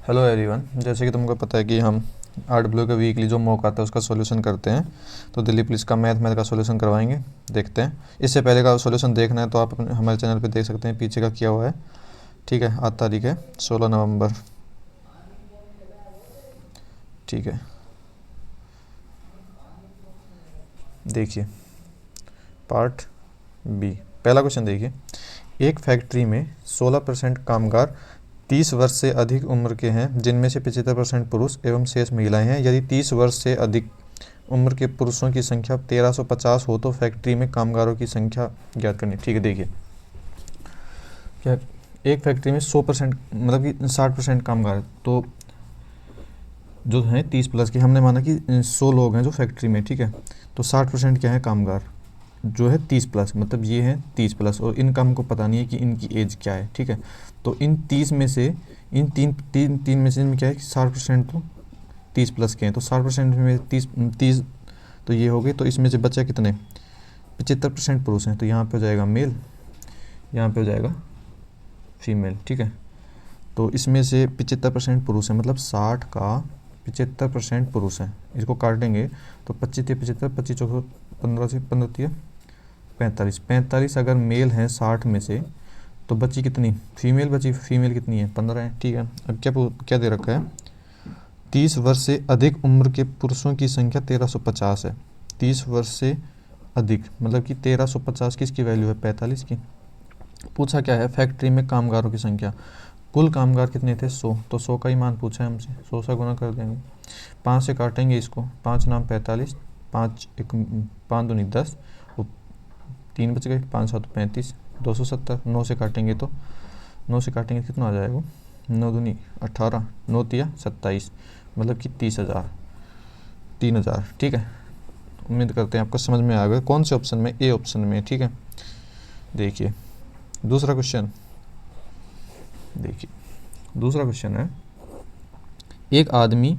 Hello everyone, जैसे कि तुमको पता है कि हम RW का वीकली जो मॉक आता है उसका सॉल्यूशन करते हैं। तो दिल्ली पुलिस का मैथ का सॉल्यूशन करवाएंगे, देखते हैं। इससे पहले का सॉल्यूशन देखना है तो आप हमारे चैनल पे देख सकते हैं, पीछे का किया हुआ है। ठीक है, आज तारीख है 16 नवंबर। ठीक है, देखिए पार्ट बी। पहला क्वेश्चन देखिए, एक फैक्ट्री में 16% कामगार 30 वर्ष से अधिक उम्र के हैं, जिनमें से 75% पुरुष एवं शेष महिलाएं हैं। यदि 30 वर्ष से अधिक उम्र के पुरुषों की संख्या 1350 हो तो फैक्ट्री में कामगारों की संख्या ज्ञात करनी। ठीक है, देखिए क्या एक फैक्ट्री में 100% मतलब कि 60% कामगार, तो जो हैं 30 प्लस के, हमने माना कि 100 लोग हैं जो फैक्ट्री में। ठीक है, तो 60% क्या है कामगार जो है 30 प्लस, मतलब ये है 30 प्लस, और इनका हमको पता नहीं है कि इनकी एज क्या है। ठीक है, तो इन 30 में से इन तीन में से इनमें क्या है कि 60% तो 30 प्लस के हैं, तो 60% में 30 तो ये हो गए। तो इसमें से बचा कितने, 75% पुरुष हैं, तो यहाँ पे हो जाएगा मेल, यहाँ पे हो जाएगा फीमेल। ठीक है, तो इसमें से 75% पुरुष हैं, मतलब 60 का 75% पुरुष हैं। इसको काटेंगे तो 25 से 75, 25 चौको 15 से 15 45 अगर मेल हैं 60 में से, तो बची कितनी फीमेल बची, फीमेल कितनी है 15 है। ठीक है, अब क्या दे रखा है, 30 वर्ष से अधिक उम्र के पुरुषों की संख्या 1350 है। 30 वर्ष से अधिक मतलब कि 1350 किसकी वैल्यू है, 45 की। पूछा क्या है, फैक्ट्री में कामगारों की संख्या, कुल कामगार कितने थे 100, तो 100 का ही मान पूछा है हमसे, 100 से गुना कर देंगे, 5 से काटेंगे इसको, 5 नाम 45, 5 एक 5 दूनी 10, 3 बच गए, 5 7 35, 270। 9 से काटेंगे तो 9 से काटेंगे कितना आ जाएगा, 9 दूनी 18, 9 तिया 27, मतलब कि 30,000, 3,000। ठीक है, उम्मीद करते हैं आपको समझ में आ गया कौन से ऑप्शन में, ए ऑप्शन में। ठीक है, देखिए दूसरा क्वेश्चन, देखिए दूसरा क्वेश्चन है, एक आदमी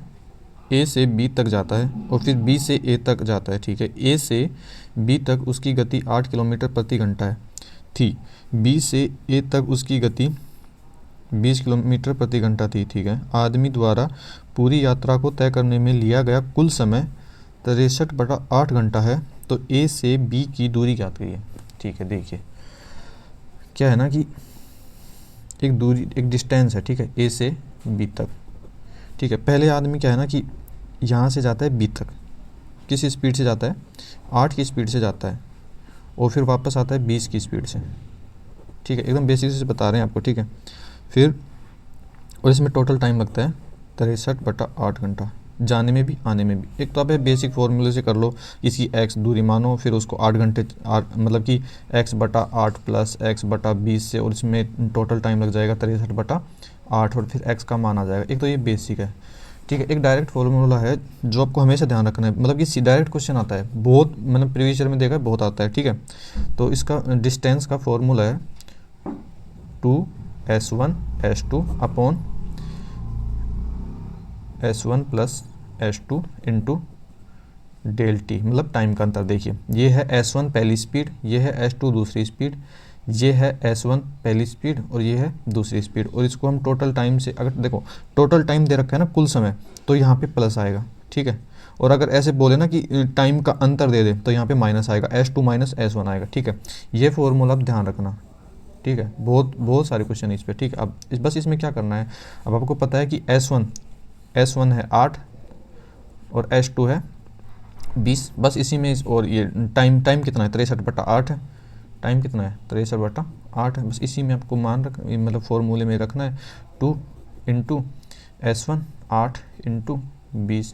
ए से बी तक जाता है और फिर बी से ए तक जाता है। ठीक है, ए से बी तक उसकी गति 8 किलोमीटर प्रति घंटा है थी, बी से ए तक उसकी गति 20 किलोमीटर प्रति घंटा थी। ठीक है, आदमी द्वारा पूरी यात्रा को तय करने में लिया गया कुल समय 63/8 घंटा है, तो ए से बी की दूरी ज्ञात करिए। ठीक है, देखिए क्या है ना कि एक दूरी, एक डिस्टेंस है। ठीक है, ए से बी तक। ठीक है, पहले आदमी क्या है ना कि यहाँ से जाता है बी तक, किस स्पीड से जाता है, 8 की स्पीड से जाता है, और फिर वापस आता है 20 की स्पीड से। ठीक है, एकदम बेसिक से बता रहे हैं आपको। ठीक है, फिर और इसमें टोटल टाइम लगता है 63/8 घंटा, जाने में भी आने में भी। एक तो आप बेसिक फॉर्मूले से कर लो, इसकी x दूरी मानो, फिर उसको 8 घंटे मतलब कि x/8 प्लस x/20 से, और इसमें टोटल टाइम लग जाएगा 63/8, और फिर x का मान आ जाएगा। एक तो ये बेसिक है। ठीक है, एक डायरेक्ट फॉर्मूला है जो आपको हमेशा ध्यान रखना है, मतलब कि डायरेक्ट क्वेश्चन आता है बहुत, मतलब प्रीवियस ईयर में देखा है बहुत आता है। ठीक है, तो इसका डिस्टेंस का फॉर्मूला है 2s1 s2 upon s1 plus s2 into del T, मतलब टाइम का अंतर। देखिए ये है s1 पहली स्पीड, ये है s2 दूसरी स्पीड, ये है s1 पहली स्पीड और ये है दूसरी स्पीड, और इसको हम टोटल टाइम से, अगर देखो टोटल टाइम दे रखा है ना कुल समय, तो यहाँ पे प्लस आएगा। ठीक है, और अगर ऐसे बोले ना कि टाइम का अंतर दे दे, तो यहाँ पे माइनस आएगा, s2 माइनस s1 आएगा। ठीक है, ये फॉर्मूला आप ध्यान रखना। ठीक है, बहुत बहुत सारे क्वेश्चन है इस पर। ठीक है, अब बस इसमें क्या करना है, अब आपको पता है कि S1 है 8 और S2 है 20, बस इसी में और ये टाइम कितना है 63/8 है, टाइम कितना है 63/8 है, बस इसी में आपको मान रख, मतलब फॉर्मूले में रखना है 2 इंटू S1 8 इंटू 20।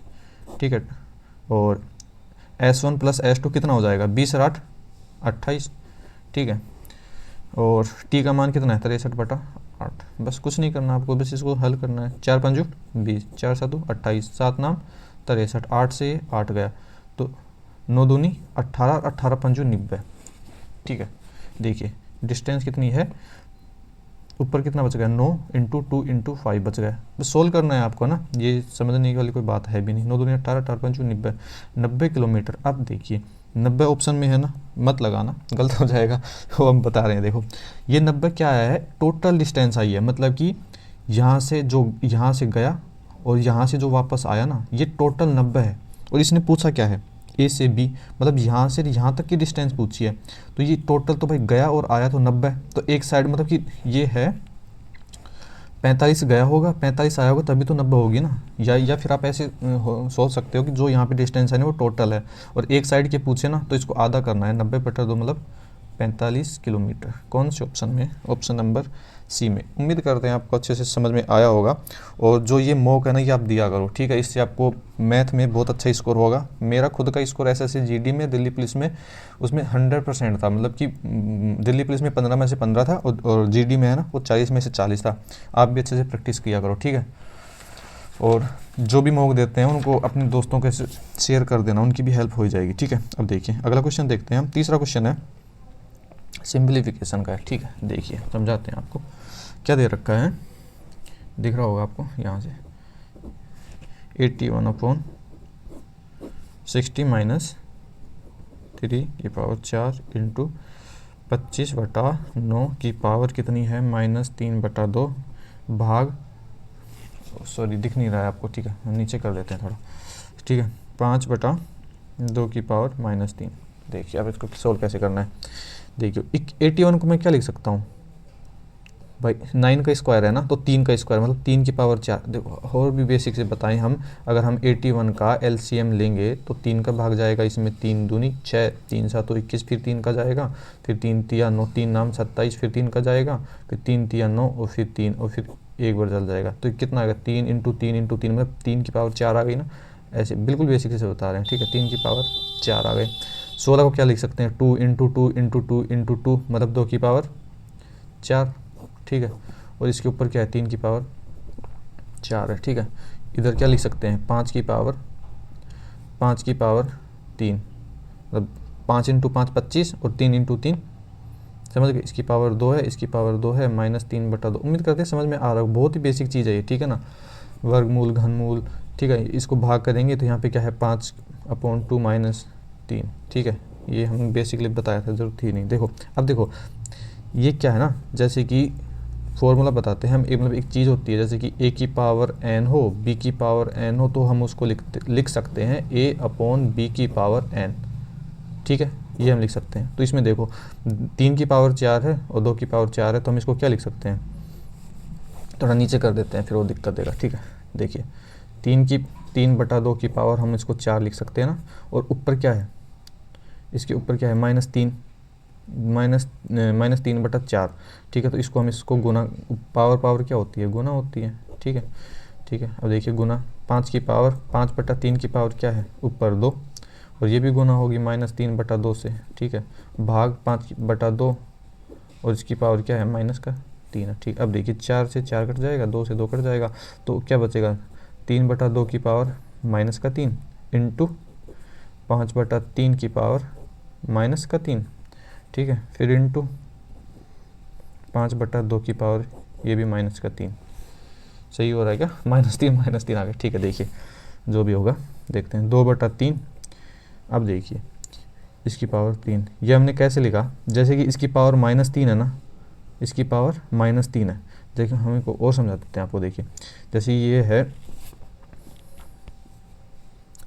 ठीक है, और S1 प्लस S2 कितना हो जाएगा, 20 और 8 28। ठीक है, और टी का मान कितना है 63/8। बस कुछ नहीं करना आपको, बस इसको हल करना है, 4 पंजू 20, 4 7 28, 7 नाम 63, 8 से 8 गया, तो 9 दूनी 18, 18 पंजू 90। ठीक है, देखिए डिस्टेंस कितनी है, ऊपर कितना बच गया 9 इंटू 2 इंटू 5 बच गया। बस सोल्व करना है आपको ना, ये समझने वाली कोई बात है भी नहीं। 9 दूनी 18, 18 पंजू 90, 90 किलोमीटर। अब देखिए 90 ऑप्शन में है ना, मत लगाना गलत हो जाएगा, वो हम बता रहे हैं। देखो ये 90 क्या है, टोटल डिस्टेंस आई है, मतलब कि यहाँ से जो यहाँ से गया और यहाँ से जो वापस आया ना, ये टोटल 90 है। और इसने पूछा क्या है, ए से बी, मतलब यहाँ से यहाँ तक की डिस्टेंस पूछी है। तो ये टोटल तो भाई गया और आया तो 90, तो एक साइड मतलब कि ये है 45 गया होगा, 45 आया होगा, तभी तो 90 होगी ना। या फिर आप ऐसे सोच सकते हो कि जो यहाँ पे डिस्टेंस है ना वो टोटल है, और एक साइड के पूछे ना तो इसको आधा करना है, 90/2 मतलब 45 किलोमीटर। कौन से ऑप्शन में? ऑप्शन नंबर सी में। उम्मीद करते हैं आपको अच्छे से समझ में आया होगा। और जो ये मॉक है ना, ये आप दिया करो, ठीक है, इससे आपको मैथ में बहुत अच्छा स्कोर होगा। मेरा खुद का स्कोर SSC GD में, दिल्ली पुलिस में, उसमें 100% था, मतलब कि दिल्ली पुलिस में 15 में से 15 था, और GD में है ना वो 40 में से 40 था। आप भी अच्छे से प्रैक्टिस किया करो, ठीक है। और जो भी मॉक देते हैं उनको अपने दोस्तों के शेयर कर देना, उनकी भी हेल्प हो जाएगी, ठीक है। अब देखिए अगला क्वेश्चन देखते हैं हम। तीसरा क्वेश्चन है सिंप्लीफिकेशन का है, ठीक है। देखिए समझाते हैं आपको क्या दे रखा है, दिख रहा होगा आपको यहाँ से, 81/60 - 3 की पावर 4 इंटू 25/9 की पावर कितनी है, -3/2 भाग, सॉरी दिख नहीं रहा है आपको, ठीक है, हम नीचे कर देते हैं थोड़ा, ठीक है, 5/2 की पावर -3। देखिए अब इसको सोल्व कैसे करना है। देखिए 81 को मैं क्या लिख सकता हूँ भाई, 9 का स्क्वायर है ना, तो 3 का स्क्वायर मतलब 3 की पावर 4। देखो और भी बेसिक से बताएं हम, अगर हम 81 का LCM लेंगे तो 3 का भाग जाएगा इसमें, 3 दूनी 6, 3 7 21, फिर 3 का जाएगा, फिर 3 तिया 9, 3 नाम 27, फिर 3 का जाएगा, फिर 3 तिया 9, और फिर 3, और फिर एक बार चल जाएगा। तो कितना आएगा, 3 × 3 × 3 मतलब 3 की पावर 4 आ गई ना। ऐसे बिल्कुल बेसिक से बता रहे हैं, ठीक है, 3 की पावर 4 आ गए। 16 को क्या लिख सकते हैं, 2 × 2 × 2 × 2 मतलब 2 की पावर 4, ठीक है। और इसके ऊपर क्या है, 3 की पावर 4 है, ठीक है। इधर क्या लिख सकते हैं, 5 की पावर 3, मतलब 5 × 5 25, और 3 × 3 समझ गए। इसकी पावर 2 है, इसकी पावर 2 है, -3/2। उम्मीद करते हैं समझ में आ रहा है, बहुत ही बेसिक चीज़ है ये, ठीक है ना। वर्गमूल, घनमूल, ठीक है, इसको भाग करेंगे तो यहाँ पे क्या है, 5/2 - 3, ठीक है। ये हम बेसिकली बताया था, जरूरत ही नहीं। देखो अब देखो ये क्या है ना, जैसे कि फॉर्मूला बताते हैं हम, मतलब एक चीज़ होती है, जैसे कि a की पावर n हो, b की पावर n हो, तो हम उसको लिख सकते हैं a/b की पावर n, ठीक है, ये हम लिख सकते हैं। तो इसमें देखो 3 की पावर 4 है और 2 की पावर 4 है, तो हम इसको क्या लिख सकते हैं, थोड़ा नीचे कर देते हैं, फिर वो दिक्कत देगा, ठीक है। देखिए 3/2 की पावर हम इसको 4 लिख सकते हैं ना, और ऊपर क्या है, इसके ऊपर क्या है, -3/4, ठीक है। तो इसको हम इसको गुना, पावर क्या होती है, गुना होती है, ठीक है, ठीक है। अब देखिए गुना 5 की पावर 5/3 की पावर क्या है, ऊपर 2, और ये भी गुना होगी -3/2 से, ठीक है, भाग 5/2, और इसकी पावर क्या है, -3 है, ठीक। अब देखिए 4 से 4 कट जाएगा, 2 से 2 कट जाएगा, तो क्या बचेगा, 3/2 की पावर -3 इंटू 5/3 की पावर -3, ठीक है, फिर इंटू 5/2 की पावर ये भी -3। सही हो रहा है क्या, -3 आ गया, ठीक है। देखिए जो भी होगा देखते हैं, 2/3। अब देखिए इसकी पावर 3, ये हमने कैसे लिखा, जैसे कि इसकी पावर -3 है ना, इसकी पावर -3 है। देखिए हम को और समझा देते हैं आपको। देखिए जैसे ये है,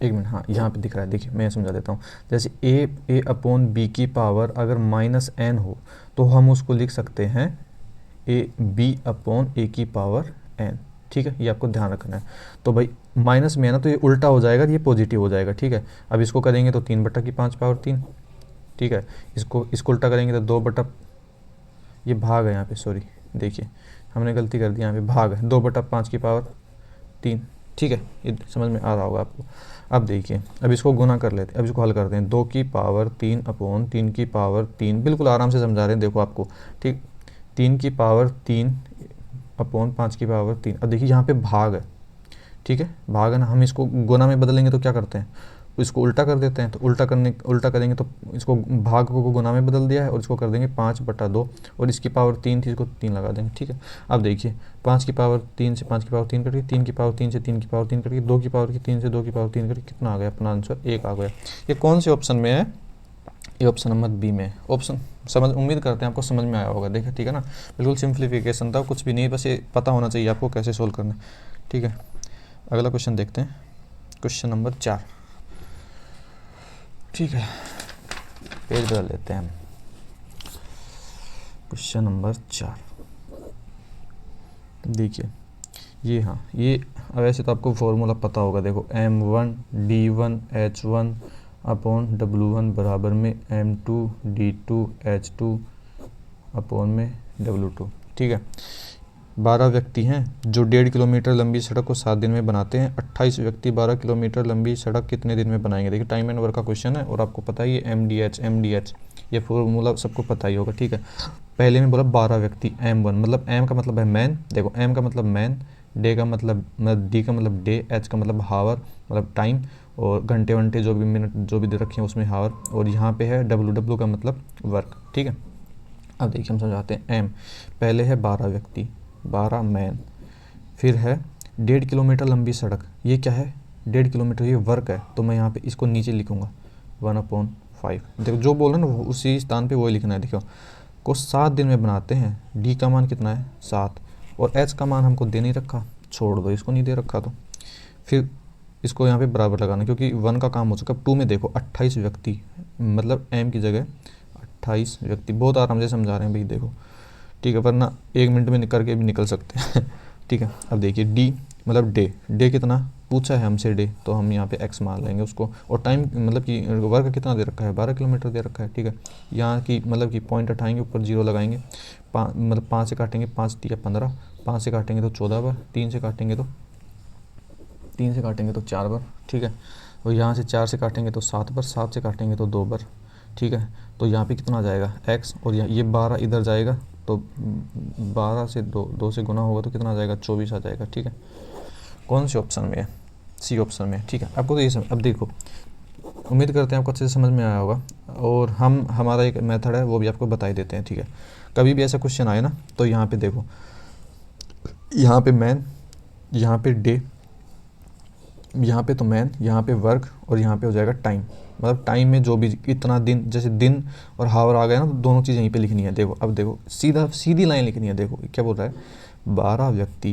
एक मिनट, हाँ यहाँ पे दिख रहा है, देखिए मैं समझा देता हूँ। जैसे a/b की पावर अगर -n हो तो हम उसको लिख सकते हैं b/a की पावर n, ठीक है, ये आपको ध्यान रखना है। तो भाई माइनस में है ना, तो ये उल्टा हो जाएगा, ये पॉजिटिव हो जाएगा, ठीक है। अब इसको करेंगे तो 3/5 पावर 3, ठीक है। इसको उल्टा करेंगे तो 2 ये भाग है यहाँ पे, सॉरी देखिए हमने गलती कर दी, यहाँ पे भाग है, 2/5 की पावर 3, ठीक है। ये समझ में आ रहा होगा आपको। अब देखिए अब इसको गुना कर लेते हैं, अब इसको हल करते हैं, 2 की पावर 3/3 की पावर 3, बिल्कुल आराम से समझा रहे हैं देखो आपको, ठीक। 3 की पावर 3/5 की पावर 3। अब देखिए यहाँ पे भाग है, ठीक है, भाग है ना, हम इसको गुना में बदलेंगे तो क्या करते हैं, इसको उल्टा कर देते हैं। तो उल्टा करेंगे तो इसको भाग को गुना में बदल दिया है, और इसको कर देंगे 5/2, और इसकी पावर 3 थी, इसको 3 लगा देंगे, ठीक है। अब देखिए 5 की पावर 3 से 5 की पावर 3 कट गई, 3 की पावर 3 से 3 की पावर 3 कट गई, 2 की पावर 3 से 2 की पावर 3 कट गई, कितना आ गया, अपना आंसर 1 आ गया। ये कौन से ऑप्शन में है, ये ऑप्शन नंबर बी में ऑप्शन समझ, उम्मीद करते हैं आपको समझ में आया होगा। देखिए ठीक है ना, बिल्कुल सिंप्लीफिकेशन था, कुछ भी नहीं, बस ये पता होना चाहिए आपको कैसे सोल्व करना है। ठीक है, अगला क्वेश्चन देखते हैं, क्वेश्चन नंबर 4। ठीक है, पेज बदल लेते हैं हम। क्वेश्चन नंबर 4 देखिए, ये हाँ ये वैसे तो आपको फॉर्मूला पता होगा। देखो m1 d1 h1 upon w1 बराबर में m2 d2 h2 अपॉन में w2। ठीक है, 12 व्यक्ति हैं जो 1.5 किलोमीटर लंबी सड़क को 7 दिन में बनाते हैं। 28 व्यक्ति 12 किलोमीटर लंबी सड़क कितने दिन में बनाएंगे। देखिए टाइम एंड वर्क का क्वेश्चन है और आपको पता ही है MDH ये फॉर्मूला सबको पता ही होगा। ठीक है, पहले में बोला 12 व्यक्ति m1 मतलब m का मतलब है मैन, देखो m का मतलब मैन, डे का मतलब d का मतलब डे, h का मतलब हावर मतलब टाइम, और घंटे वंटे जो भी मिनट जो भी दे रखे हैं उसमें हावर, और यहाँ पे है w का मतलब वर्क। ठीक है, अब देखिए हम समझाते हैं। m पहले है 12 व्यक्ति, 12 मैन, फिर है 1.5 किलोमीटर लंबी सड़क, ये क्या है 1.5 किलोमीटर, ये वर्क है, तो मैं यहाँ पे इसको नीचे लिखूँगा 1/5। देखो जो बोल रहे हैं ना उसी स्थान पे वही लिखना है। देखो को 7 दिन में बनाते हैं, डी का मान कितना है 7, और एच का मान हमको दे नहीं रखा, छोड़ दो इसको, नहीं दे रखा तो फिर इसको यहाँ पे बराबर लगाना, क्योंकि 1 का काम हो चुका। 2 में देखो 28 व्यक्ति मतलब m की जगह 28 व्यक्ति, बहुत आराम से समझा रहे हैं भाई देखो। ठीक है, वरना 1 मिनट में करके भी निकल सकते हैं। ठीक है, अब देखिए डी मतलब डे कितना पूछा है हमसे डे, तो हम यहाँ पे x मान लेंगे उसको, और टाइम मतलब कि वर्क कितना दे रखा है 12 किलोमीटर दे रखा है। ठीक है, यहाँ की मतलब कि पॉइंट उठाएंगे, ऊपर 0 लगाएंगे, मतलब 5 से काटेंगे, 5 या 15, 5 से काटेंगे तो 14 बार, 3 से काटेंगे तो 4 बार। ठीक है, और यहाँ से 4 से काटेंगे तो 7 बार, 7 से काटेंगे तो 2 बार। ठीक है, तो यहाँ पे कितना आ जाएगा x, और ये 12 इधर जाएगा तो 12 से 2 से गुना होगा तो कितना आ जाएगा 24 आ जाएगा। ठीक है, कौन से ऑप्शन में है, सी ऑप्शन में। ठीक है, आपको तो ये समझ, अब देखो उम्मीद करते हैं आपको अच्छे से समझ में आया होगा, और हमारा एक मेथड है वो भी आपको बता ही देते हैं। ठीक है, कभी भी ऐसा क्वेश्चन आए ना तो यहाँ पे देखो, यहाँ पे मैन, यहाँ पे डे, यहाँ पे तो मैन, यहाँ पे वर्क, और यहाँ पे हो जाएगा टाइम, मतलब टाइम में जो भी इतना दिन, जैसे दिन और हावर आ गया ना तो दोनों चीज़ यहीं पे लिखनी है। देखो अब देखो सीधी लाइन लिखनी है। देखो क्या बोल रहा है, 12 व्यक्ति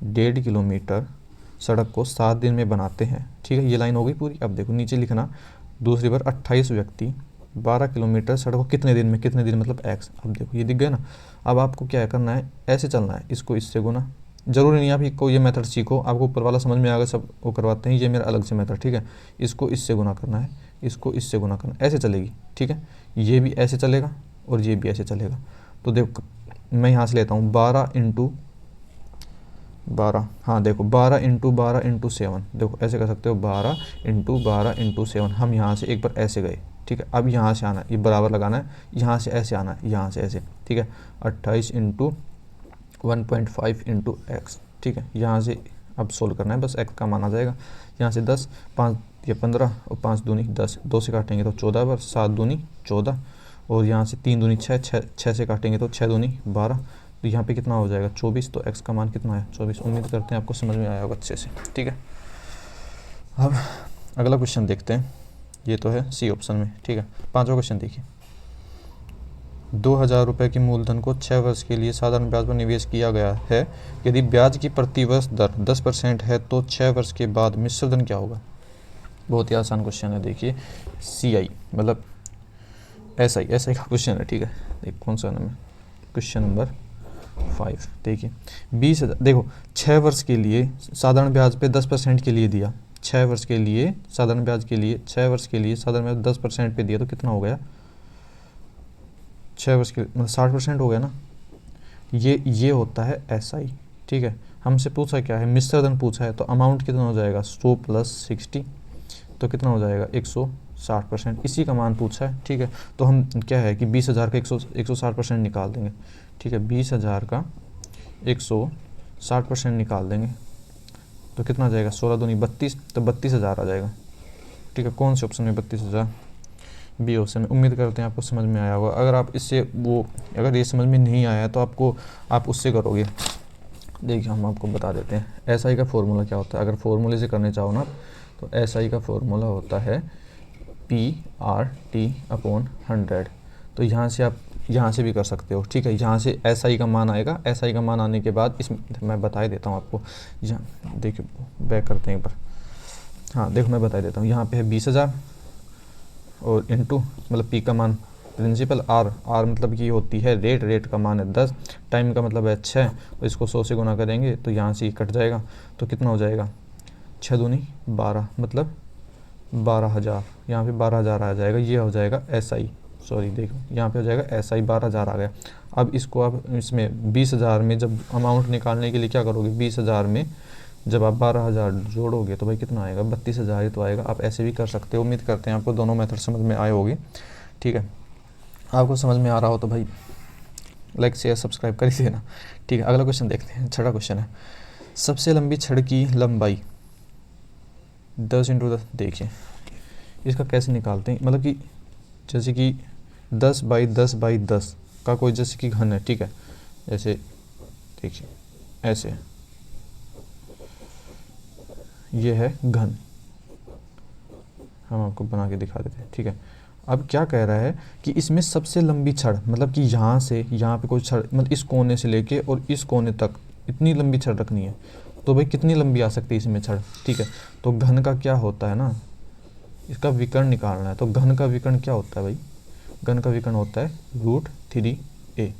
1.5 किलोमीटर सड़क को 7 दिन में बनाते हैं। ठीक है, ये लाइन हो गई पूरी। अब देखो नीचे लिखना दूसरी बार 28 व्यक्ति 12 किलोमीटर सड़क को कितने दिन में, कितने दिन मतलब x। अब देखो ये दिख गया ना, अब आपको क्या करना है, ऐसे चलना है, इसको इससे गुना, जरूरी नहीं आप को ये मेथड सीखो, आपको ऊपर वाला समझ में आ गया सब वो करवाते हैं, ये मेरा अलग से मेथड। ठीक है, इसको इससे गुना करना है, इसको इससे गुना करना, ऐसे चलेगी। ठीक है, ये भी ऐसे चलेगा और ये भी ऐसे चलेगा। तो देखो मैं यहाँ से लेता हूँ 12 इंटू 12, हाँ देखो 12 इंटू 12 इंटू 7, देखो ऐसे कर सकते हो 12 इंटू 12 इंटू 7। हम यहाँ से एक बार ऐसे गए। ठीक है, अब यहाँ से आना है, ये बराबर लगाना है, यहाँ से ऐसे आना है, यहाँ से ऐसे। ठीक है, 28 इंटू 1.5 इंटू एक्स। ठीक है, यहाँ से अब सोल्व करना है, बस x का मान आ जाएगा। यहाँ से 10, 5 या 15 और 5 दूनी 10, 2 से काटेंगे तो 14 बार, 7 दूनी 14, और यहाँ से 3 दूनी 6, 6 से काटेंगे तो 6 दूनी 12, तो यहाँ पे कितना हो जाएगा 24। तो x का मान कितना है 24। उम्मीद करते हैं आपको समझ में आया होगा अच्छे से। ठीक है, अब अगला क्वेश्चन देखते हैं, ये तो है सी ऑप्शन में। ठीक है, 5वां क्वेश्चन देखिए, 2000 रुपये की मूलधन को 6 वर्ष के लिए साधारण ब्याज पर निवेश किया गया है। यदि ब्याज की प्रति वर्ष दर 10% है तो 6 वर्ष के बाद मिश्र धन क्या होगा। बहुत ही आसान क्वेश्चन है। देखिए CI मतलब SI का क्वेश्चन है। ठीक है, देख कौन सा नंबर, क्वेश्चन नंबर 5। देखिए 20,000, देखो 6 वर्ष के लिए साधारण ब्याज पे 10% के लिए दिया, 6 वर्ष के लिए साधारण ब्याज के लिए 6 वर्ष के लिए साधारण ब्याज 10% पे दिया, तो कितना हो गया 6 वर्ष के मतलब 60% हो गया ना। ये होता है SI। ठीक है, हमसे पूछा क्या है, मिश्र धन पूछा है, तो अमाउंट कितना हो जाएगा 100 + 60, तो कितना हो जाएगा 160%, इसी का मान पूछा है। ठीक है, तो हम क्या है कि 20,000 का 160% निकाल देंगे। ठीक है, 20,000 का 160% निकाल देंगे तो कितना आ जाएगा 16 दूनी 32, तो 32,000 आ जाएगा। ठीक है, कौन से ऑप्शन में 32,000, बी ऑप्शन में। उम्मीद करते हैं आपको समझ में आया होगा। अगर आप इससे अगर ये समझ में नहीं आया तो आप उससे करोगे। देखिए हम आपको बता देते हैं SI का फॉर्मूला क्या होता है। अगर फॉर्मूले से करने चाहो ना तो SI का फॉर्मूला होता है PRT/100। तो यहाँ से आप यहाँ से भी कर सकते हो, ठीक है। यहाँ से SI का मान आएगा, SI का मान आने के बाद इस मैं बता ही देता हूँ आपको। यहाँ देखिए, बैक करते हैं एक बार। हाँ देखो, मैं बता देता हूँ। यहाँ पे है 20,000 और इंटू मतलब P का मान प्रिंसिपल, R मतलब कि होती है रेट का मान है 10, टाइम का मतलब है 6, और इसको 100 से गुना करेंगे तो यहाँ से कट जाएगा। तो कितना हो जाएगा, 6 दूनी 12, मतलब 12,000। यहाँ पे 12,000 आ जाएगा, ये हो जाएगा SI। सॉरी देखो, यहाँ पे हो जाएगा SI 12,000 आ गया। अब इसको आप इसमें 20,000 में जब अमाउंट निकालने के लिए क्या करोगे, 20,000 में जब आप 12,000 जोड़ोगे तो भाई कितना आएगा, 32,000 ही तो आएगा। आप ऐसे भी कर सकते हो। उम्मीद करते हैं आपको दोनों मेथड समझ में आए होगी, ठीक है। आपको समझ में आ रहा हो तो भाई लाइक शेयर सब्सक्राइब कर ही देना, ठीक है। अगला क्वेश्चन देखते हैं। छठा क्वेश्चन है, सबसे लंबी छड़ की लंबाई 10 × 10। देखिए इसका कैसे निकालते हैं, मतलब कि जैसे कि 10/10/10 का कोई जैसे कि घन है, ठीक है। जैसे देखिए ऐसे, ये है घन, हम आपको बना के दिखा देते हैं, ठीक है। अब क्या कह रहा है कि इसमें सबसे लंबी छड़, मतलब कि यहाँ से यहाँ पे कोई छड़, मतलब इस कोने से लेके और इस कोने तक इतनी लंबी छड़ रखनी है। तो भाई कितनी लंबी आ सकती है इसमें छड़, ठीक है। तो घन का क्या होता है ना, इसका विकर्ण निकालना है। तो घन का विकर्ण क्या होता है भाई, घन का विकर्ण होता है √3a,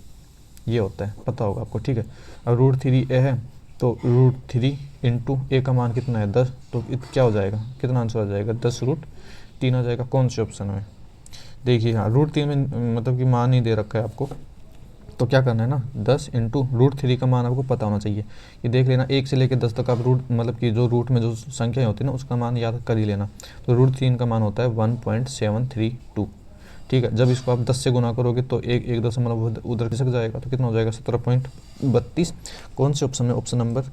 ये होता है, पता होगा आपको, ठीक है। अब √3a है तो √3 × a का मान कितना है 10, तो क्या हो जाएगा, कितना आंसर आ जाएगा, 10√3 आ जाएगा। कौन से ऑप्शन में, देखिए हाँ √3 में मतलब कि मान ही दे रखा है आपको। तो क्या करना है ना, 10 × √3 का मान आपको पता होना चाहिए। ये देख लेना, 1 से लेकर 10 तक आप रूट मतलब कि जो रूट में जो संख्याएं होती है ना उसका मान याद कर ही लेना। तो √3 का मान होता है 1.732, ठीक है। जब इसको आप 10 से गुना करोगे तो एक दशमलव उधर खिसक जाएगा, तो कितना हो जाएगा 17.32। कौन से ऑप्शन में, ऑप्शन नंबर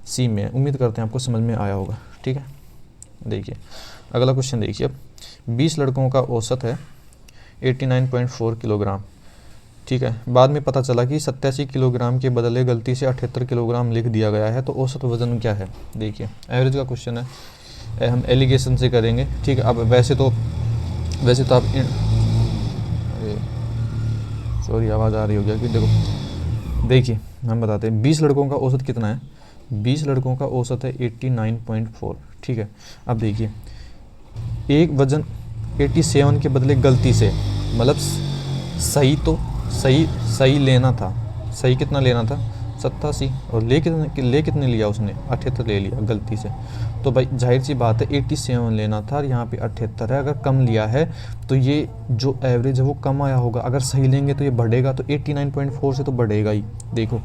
C में। उम्मीद करते हैं आपको समझ में आया होगा, ठीक है। देखिए अगला क्वेश्चन देखिए, अब 20 लड़कों का औसत है 89.4 किलोग्राम, ठीक है। बाद में पता चला कि 87 किलोग्राम के बदले गलती से 78 किलोग्राम लिख दिया गया है, तो औसत वजन क्या है। देखिए एवरेज का क्वेश्चन है, हम एलिगेशन से करेंगे, ठीक है। अब वैसे तो आप सॉरी आवाज़ आ रही होगी कि देखो, देखिए हम बताते हैं 20 लड़कों का औसत कितना है, 20 लड़कों का औसत है 89.4, ठीक है। अब देखिए एक वजन 87 के बदले गलती से, मतलब सही तो सही लेना था, सही कितना लेना था 87, और ले कितने लिया उसने 78 ले लिया गलती से। तो भाई जाहिर सी बात है 87 लेना था और यहाँ पे 78 है। अगर कम लिया है तो ये जो एवरेज है वो कम आया होगा, अगर सही लेंगे तो ये बढ़ेगा, तो 89.4 से तो बढ़ेगा ही। देखो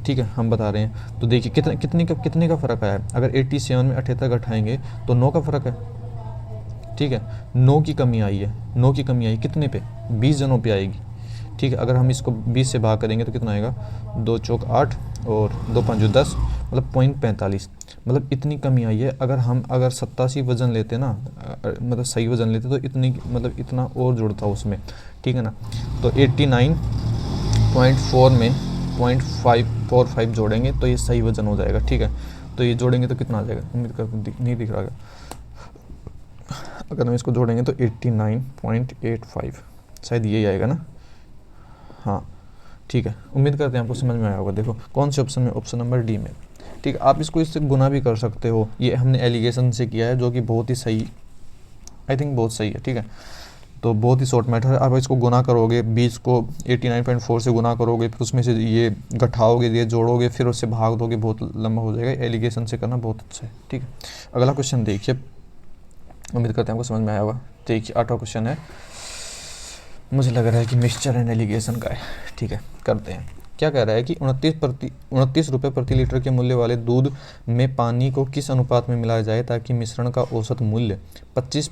ठीक है, हम बता रहे हैं। तो देखिए कितने का फ़र्क आया है। अगर 87 में 78 घटाएंगे तो 9 का फ़र्क है, ठीक है। 9 की कमी आई है, 9 की कमी आई कितने पे, 20 जनों पे आएगी, ठीक है। अगर हम इसको 20 से भाग करेंगे तो कितना आएगा, 2 चौक 8 और 2 5 10, मतलब 0.45, मतलब इतनी कमी आई है। अगर 87 वज़न लेते ना, मतलब सही वज़न लेते तो इतनी मतलब इतना और जुड़ता उसमें, ठीक है ना। तो 89.4 में 0.545 जोड़ेंगे तो ये सही वज़न हो जाएगा, ठीक है। तो ये जोड़ेंगे तो कितना आ जाएगा, उम्मीद करता नहीं दिख रहा है। अगर हम इसको जोड़ेंगे तो 89.85 शायद यही आएगा ना, हाँ ठीक है। उम्मीद करते हैं आपको समझ में आया होगा। देखो कौन से ऑप्शन में, ऑप्शन नंबर डी में, ठीक है। आप इसको इससे गुना भी कर सकते हो, ये हमने एलिगेशन से किया है जो कि बहुत ही सही, आई थिंक बहुत सही है, ठीक है। तो बहुत ही शॉर्ट मैटर है। आप इसको गुना करोगे, 20 को 89.4 से गुना करोगे, फिर उसमें से ये घटाओगे, ये जोड़ोगे, फिर उससे भाग दोगे, बहुत लंबा हो जाएगा। एलिगेशन से करना बहुत अच्छा है, ठीक है। अगला क्वेश्चन देखिए, उम्मीद करते हैं आपको समझ में आया होगा। देखिए 8वां क्वेश्चन है, मुझे लग रहा है कि मिक्सचर एंड एलिगेशन का है, ठीक है। करते हैं। क्या कह रहा है कि 29 रुपये प्रति लीटर के मूल्य वाले दूध में पानी को किस अनुपात में मिलाया जाए ताकि मिश्रण का औसत मूल्य 25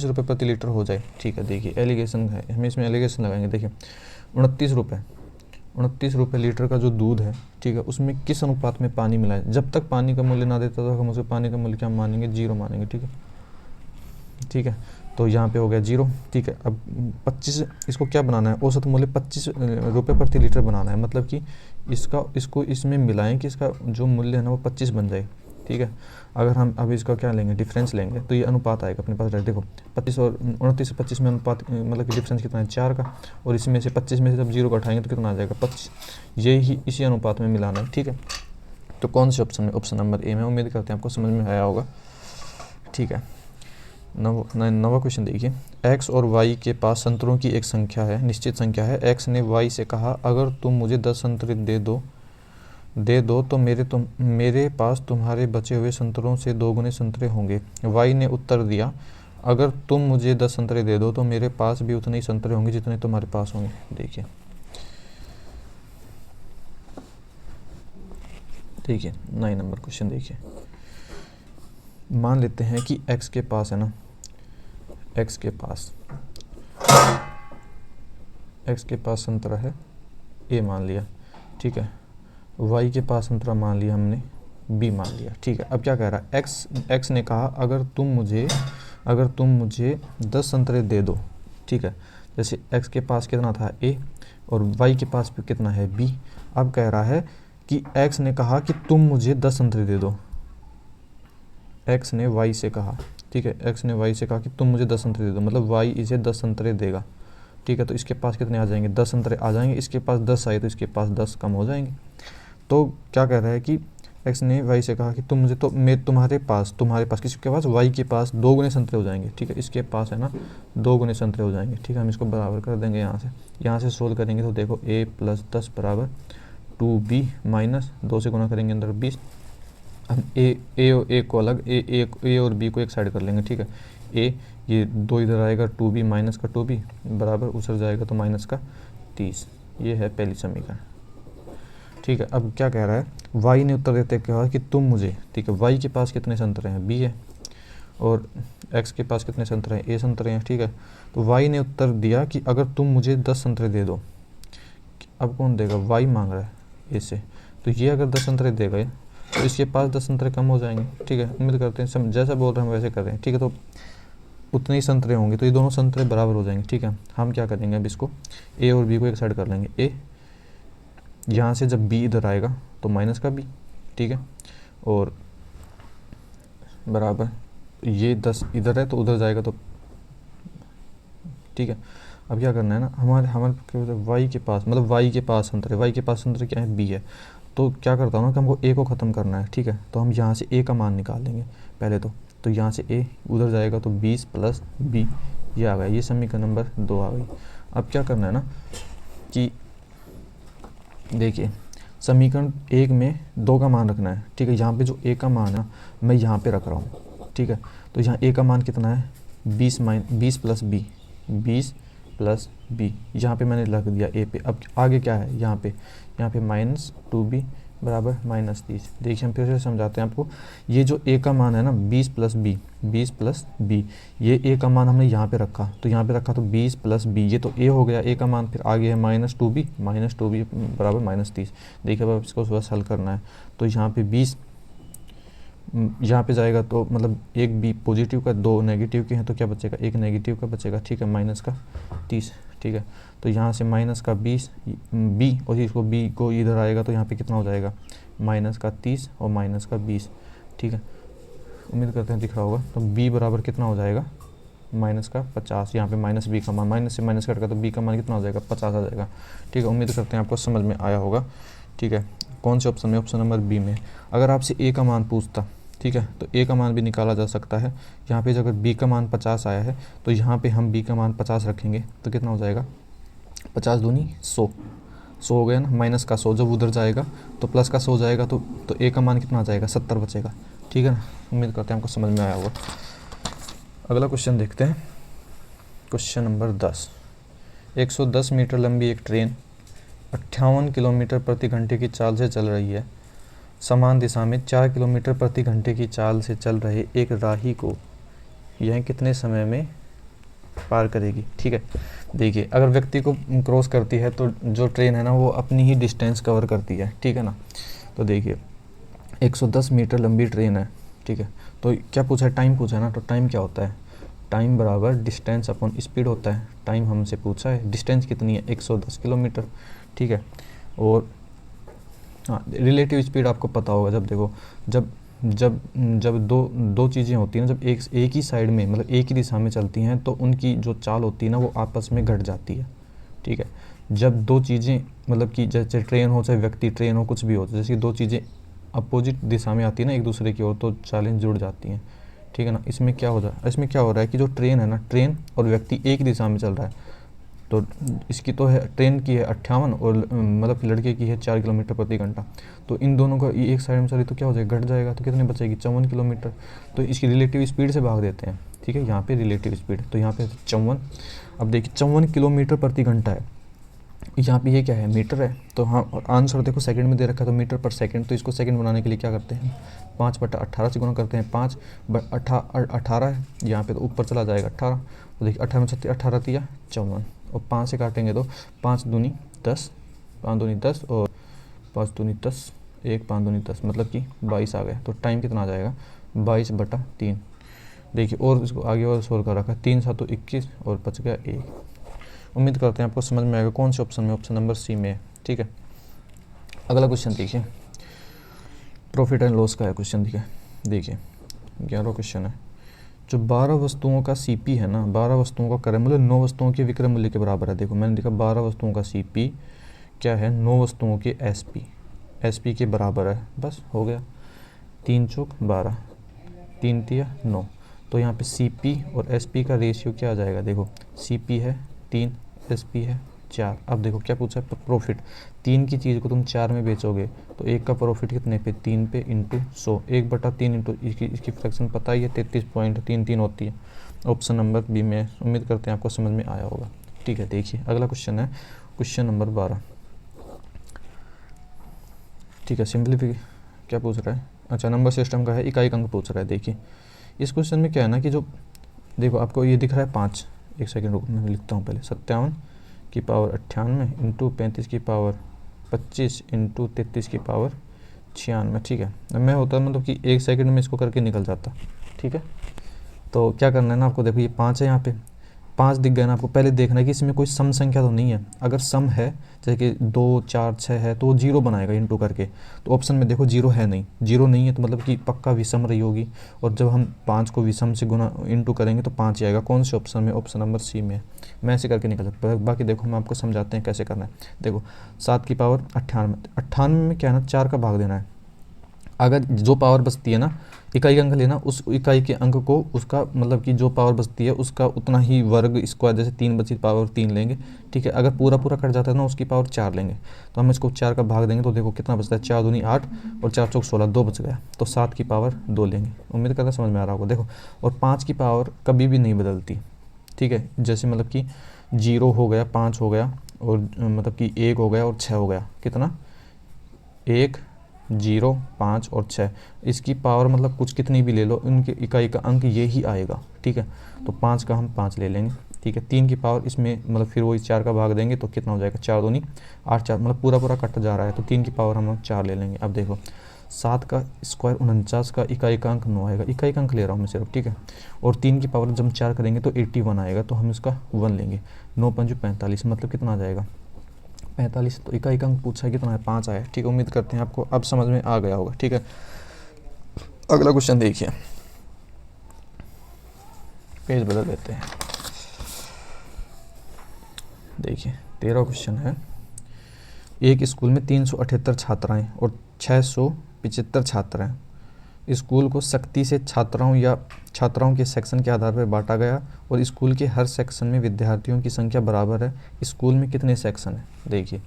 रुपये प्रति लीटर हो जाए, ठीक है। देखिए एलिगेशन है, हम इसमें एलिगेशन लगाएंगे। देखिए 29 रुपये लीटर का जो दूध है, ठीक है, उसमें किस अनुपात में पानी मिलाए। जब तक पानी का मूल्य ना देता तो हम उसे पानी का मूल्य क्या मानेंगे, 0 मानेंगे, ठीक है, ठीक है। तो यहाँ पे हो गया 0, ठीक है। अब 25, इसको क्या बनाना है, औसत मूल्य 25 रुपये प्रति लीटर बनाना है, मतलब कि इसको इसमें मिलाएं कि इसका जो मूल्य है ना वो 25 बन जाए, ठीक है। अगर हम अब इसका क्या लेंगे, डिफरेंस लेंगे, तो ये अनुपात आएगा अपने पास। देखो 25 और 29 से 25 में अनुपात मतलब कि डिफरेंस कितना है 4 का, और इसमें से 25 में से जब 0 को उठाएंगे तो कितना आ जाएगा 25। यही इसी अनुपात में मिलाना है, ठीक है। तो कौन से ऑप्शन में, ऑप्शन नंबर ए में। उम्मीद करते हैं आपको समझ में आया होगा, ठीक है। नवा क्वेश्चन देखिए, x और y के पास संतरों की एक संख्या है, निश्चित संख्या है। x ने y से कहा अगर तुम मुझे 10 संतरे दे दो तो मेरे पास तुम्हारे बचे हुए संतरों से 2 गुने संतरे होंगे। y ने उत्तर दिया अगर तुम मुझे 10 संतरे दे दो तो मेरे पास भी उतने ही संतरे होंगे जितने तुम्हारे पास होंगे। देखिए 9 नंबर क्वेश्चन देखिए, मान लेते हैं कि x के पास है ना, x के पास संतरा है a मान लिया, ठीक है। y के पास संतरा मान लिया हमने, b मान लिया, ठीक है। अब क्या कह रहा है, x ने कहा अगर तुम मुझे 10 संतरे दे दो, ठीक है। जैसे x के पास कितना था a और y के पास भी कितना है b। अब कह रहा है कि x ने कहा कि तुम मुझे 10 संतरे दे दो, x ने y से कहा, ठीक है। x ने y से कहा कि तुम मुझे 10 संतरे दे दो, मतलब y इसे 10 संतरे देगा, ठीक है। तो इसके पास कितने आ जाएंगे, 10 संतरे आ जाएंगे। इसके पास 10 आए तो इसके पास 10 कम हो जाएंगे। तो क्या कह रहा है कि x ने y से कहा कि तुम मुझे, तो मैं तुम्हारे पास किसके पास, y के पास 2 गुने संतरे हो जाएंगे, ठीक है। इसके पास है ना 2 गुने संतरे हो जाएंगे, ठीक है। हम इसको बराबर कर देंगे यहाँ से सोल्व करेंगे तो देखो a + 10 बराबर 2b माइनस 2 से गुना करेंगे अंदर 20। हम ए को अलग, ए और बी को एक साइड कर लेंगे, ठीक है। ए ये 2 इधर आएगा, 2b माइनस का 2b बराबर उधर जाएगा तो माइनस का 30। ये है पहली समीकरण, ठीक है। अब क्या कह रहा है, y ने उत्तर देते कहा कि तुम मुझे, ठीक है। y के पास कितने संतरे हैं, b है, और x के पास कितने संतरे हैं, a संतरे हैं, ठीक है। तो y ने उत्तर दिया कि अगर तुम मुझे 10 संतरे दे दो। अब कौन देगा, y मांग रहा है a से, तो ये अगर 10 संतरे देगा तो इसके पास 10 संतरे कम हो जाएंगे, ठीक है। उम्मीद करते हैं जैसा बोल रहे हैं हम वैसे कर रहे हैं, ठीक है। तो उतने ही संतरे होंगे तो ये दोनों संतरे बराबर हो जाएंगे, ठीक है। हम क्या करेंगे, अब इसको a और b को एक साइड कर लेंगे। a यहाँ से जब b इधर आएगा तो माइनस का b, ठीक है, और बराबर ये 10 इधर है तो उधर जाएगा तो, ठीक है। अब क्या करना है ना, हमारे y के पास, मतलब y के पास संतरे क्या है, b है। तो क्या करता हूँ ना कि हमको a को ख़त्म करना है, ठीक है। तो हम यहाँ से a का मान निकाल लेंगे पहले तो यहाँ से a उधर जाएगा तो 20 + b, ये आ गया, ये समीकरण नंबर 2 आ गई। अब क्या करना है ना कि देखिए समीकरण 1 में 2 का मान रखना है, ठीक है। यहाँ पे जो a का मान है मैं यहाँ पे रख रहा हूँ, ठीक है। तो यहाँ a का मान कितना है, 20 + b, यहाँ पे मैंने रख दिया a पे। अब आगे क्या है, यहाँ पे -2b बराबर -30। देखिए हम फिर से समझाते हैं आपको, ये जो a का मान है ना 20 + b, ये a का मान हमने यहाँ पे रखा, तो यहाँ पे रखा तो 20 + b, ये तो a हो गया a का मान। फिर आगे है -2b बराबर -30। देखिए अब इसको बस हल करना है, तो यहाँ पे 20 यहाँ पे जाएगा तो मतलब एक b पॉजिटिव का, 2 नेगेटिव के हैं, तो क्या बचेगा, एक नेगेटिव का बचेगा, ठीक है, -30, ठीक है। तो यहाँ से -20 b, और इसको b को इधर आएगा तो यहाँ पे कितना हो जाएगा, -30 और -20, ठीक है। उम्मीद करते हैं दिख रहा होगा। तो b बराबर कितना हो जाएगा, -50। यहाँ पे -b का मान, माइनस से माइनस कटेगा तो b का मान कितना हो जाएगा, 50 आ जाएगा, ठीक है। उम्मीद करते हैं आपको समझ में आया होगा, ठीक है। कौन से ऑप्शन में, ऑप्शन नंबर बी में। अगर आपसे a का मान पूछता, ठीक है, तो a का मान भी निकाला जा सकता है। यहाँ पे अगर b का मान 50 आया है तो यहाँ पे हम b का मान 50 रखेंगे तो कितना हो जाएगा, 50 दूनी 100 हो गया ना, माइनस का 100 जब उधर जाएगा तो प्लस का 100 जाएगा तो a का मान कितना आ जाएगा, 70 बचेगा, ठीक है ना। उम्मीद करते हैं आपको समझ में आया होगा। अगला क्वेश्चन देखते हैं, क्वेश्चन नंबर 10। 110 मीटर लंबी एक ट्रेन 58 किलोमीटर प्रति घंटे की चाल से चल रही है। समान दिशा में 4 किलोमीटर प्रति घंटे की चाल से चल रहे एक राही को यह कितने समय में पार करेगी, ठीक है। देखिए अगर व्यक्ति को क्रॉस करती है तो जो ट्रेन है ना वो अपनी ही डिस्टेंस कवर करती है, ठीक है ना। तो देखिए 110 मीटर लंबी ट्रेन है, ठीक है। तो क्या पूछा है, टाइम पूछा है ना, तो टाइम क्या होता है, टाइम बराबर डिस्टेंस अपॉन स्पीड होता है। टाइम हमसे पूछा है, डिस्टेंस कितनी है, 110 किलोमीटर, ठीक है। और हाँ, रिलेटिव स्पीड आपको पता होगा, जब देखो जब जब जब दो दो चीज़ें होती हैं ना, जब एक ही साइड में मतलब एक ही दिशा में चलती हैं तो उनकी जो चाल होती है ना वो आपस में घट जाती है, ठीक है। जब दो चीज़ें मतलब कि जैसे ट्रेन हो चाहे व्यक्ति, ट्रेन हो, कुछ भी हो, जैसे दो चीज़ें अपोजिट दिशा में आती है ना एक दूसरे की ओर, तो चालें जुड़ जाती हैं, ठीक है ना। इसमें क्या हो रहा है कि जो ट्रेन है ना, ट्रेन और व्यक्ति एक ही दिशा में चल रहा है, तो इसकी तो है, ट्रेन की है 58 और मतलब लड़के की है 4 किलोमीटर प्रति घंटा, तो इन दोनों का ये एक साइड में चली तो क्या हो जाएगा, घट जाएगा, तो कितनी बचेगी, 54 किलोमीटर। तो इसकी रिलेटिव स्पीड से भाग देते हैं, ठीक है, यहाँ पे रिलेटिव स्पीड, तो यहाँ पे 54। अब देखिए 54 किलोमीटर प्रति घंटा है, यहाँ पे ये क्या है, मीटर है, तो हाँ, और आंसर देखो सेकंड में दे रखा है, तो मीटर पर सेकंड, तो इसको सेकंड बनाने के लिए क्या करते हैं, 5/18 से गुणा करते हैं, 5/18 है यहाँ पे, तो ऊपर चला जाएगा 18, तो देखिए 18 में 36, 18 तिया 54, और 5 से काटेंगे तो 5 दूनी 10, 5 दूनी 10 और 5 दूनी 10, 1 5 दूनी 10, मतलब कि 22 आ गया। तो टाइम कितना आ जाएगा, 22/3। देखिए और इसको आगे और सोल्व कर रखा है, 3 7 21 और बच गया 1। उम्मीद करते हैं आपको समझ में आएगा कौन से ऑप्शन में, ऑप्शन नंबर सी में है, ठीक है। अगला क्वेश्चन देखिए, प्रॉफिट एंड लॉस का है क्वेश्चन, ठीक है। देखिए 11वां क्वेश्चन है, जो 12 वस्तुओं का सीपी है ना, 12 वस्तुओं का क्रय मूल्य 9 वस्तुओं के विक्रय मूल्य के बराबर है। देखो मैंने लिखा 12 वस्तुओं का सीपी क्या है, 9 वस्तुओं के एसपी के बराबर है, बस हो गया, 3 चौक 12, 3 तिया 9, तो यहाँ पे सीपी और एसपी का रेशियो क्या आ जाएगा, देखो सीपी है 3, एसपी है 4। अब देखो क्या पूछा है, प्रॉफिट, 3 की चीज़ को तुम 4 में बेचोगे तो एक का प्रॉफिट कितने पे, 3 पे इंटू 100, 1/3 इंटू इसकी फ्रैक्शन पता ही है 33.33 होती है। ऑप्शन नंबर बी में, उम्मीद करते हैं आपको समझ में आया होगा, ठीक है। देखिए अगला क्वेश्चन है क्वेश्चन नंबर 12, ठीक है। सिंपलीफिक क्या पूछ रहा है, अच्छा नंबर सिस्टम का है, इकाई अंक पूछ रहा है। देखिए इस क्वेश्चन में क्या है ना कि जो देखो आपको ये दिख रहा है 5, एक सेकेंड रुको मैं लिखता हूँ पहले, 57 की पावर 98 इंटू 35 की पावर 25 इंटू 33 की पावर 96, ठीक है। मैं होता मतलब कि एक सेकंड में इसको करके निकल जाता, ठीक है। तो क्या करना है ना आपको, देखो ये 5 है, यहाँ पे 5 दिख गया ना आपको, पहले देखना है कि इसमें कोई सम संख्या तो नहीं है। अगर सम है जैसे कि 2 4 6 है तो वो 0 बनाएगा इंटू करके, तो ऑप्शन में देखो 0 है नहीं, 0 नहीं है तो मतलब कि पक्का विषम रही होगी, और जब हम 5 को विषम से गुना इंटू करेंगे तो 5 ही आएगा। कौन से ऑप्शन में, ऑप्शन नंबर सी में। मैं ऐसे करके निकल सकता, बाकी देखो हम आपको समझाते हैं कैसे करना है। देखो 7 की पावर 98, 98 में क्या है ना 4 का भाग देना है, अगर जो पावर बचती है ना, इकाई अंक लेना, उस इकाई के अंक को उसका मतलब कि जो पावर बचती है उसका उतना ही वर्ग स्क्वायर, जैसे 3 बची पावर 3 लेंगे, ठीक है। अगर पूरा पूरा कट जाता है ना उसकी पावर 4 लेंगे, तो हम इसको 4 का भाग देंगे तो देखो कितना बचता है, 4 दूनी 8 और 4 चौक 16, 2 बच गया, तो 7 की पावर 2 लेंगे। उम्मीद करता है समझ में आ रहा होगा। देखो और 5 की पावर कभी भी नहीं बदलती, ठीक है। जैसे मतलब कि 0 हो गया, 5 हो गया, और मतलब कि 1 हो गया और 6 हो गया, कितना 1 0 5 और 6, इसकी पावर मतलब कुछ कितनी भी ले लो, उनके इकाई का अंक ये ही आएगा, ठीक है। तो 5 का हम 5 ले लेंगे, ठीक है। 3 की पावर इसमें मतलब फिर वही 4 का भाग देंगे तो कितना हो जाएगा, 4 दूनी 8, 4 मतलब पूरा पूरा कट जा रहा है, तो 3 की पावर हम 4 ले लेंगे। अब देखो 7 का स्क्वायर 49 का इकाई का अंक 9 आएगा, इकाई का अंक ले रहा हूँ मैं सिर्फ, ठीक है। और 3 की पावर जब 4 करेंगे तो 81 आएगा, तो हम इसका 1 लेंगे। 9 5 45, मतलब कितना आ जाएगा 45, तो इकाई का अंक पूछा है कितना है, 5 आया, ठीक है। उम्मीद करते हैं आपको अब समझ में आ गया होगा, ठीक है। अगला क्वेश्चन देखिए, पेज बदल देते हैं। देखिए 13वां क्वेश्चन है, एक स्कूल में 378 छात्राएं और 675 छात्र हैं। स्कूल को सख्ती से छात्राओं के सेक्शन के आधार पर बांटा गया और स्कूल के हर सेक्शन में विद्यार्थियों की संख्या बराबर है। स्कूल में कितने सेक्शन हैं। देखिए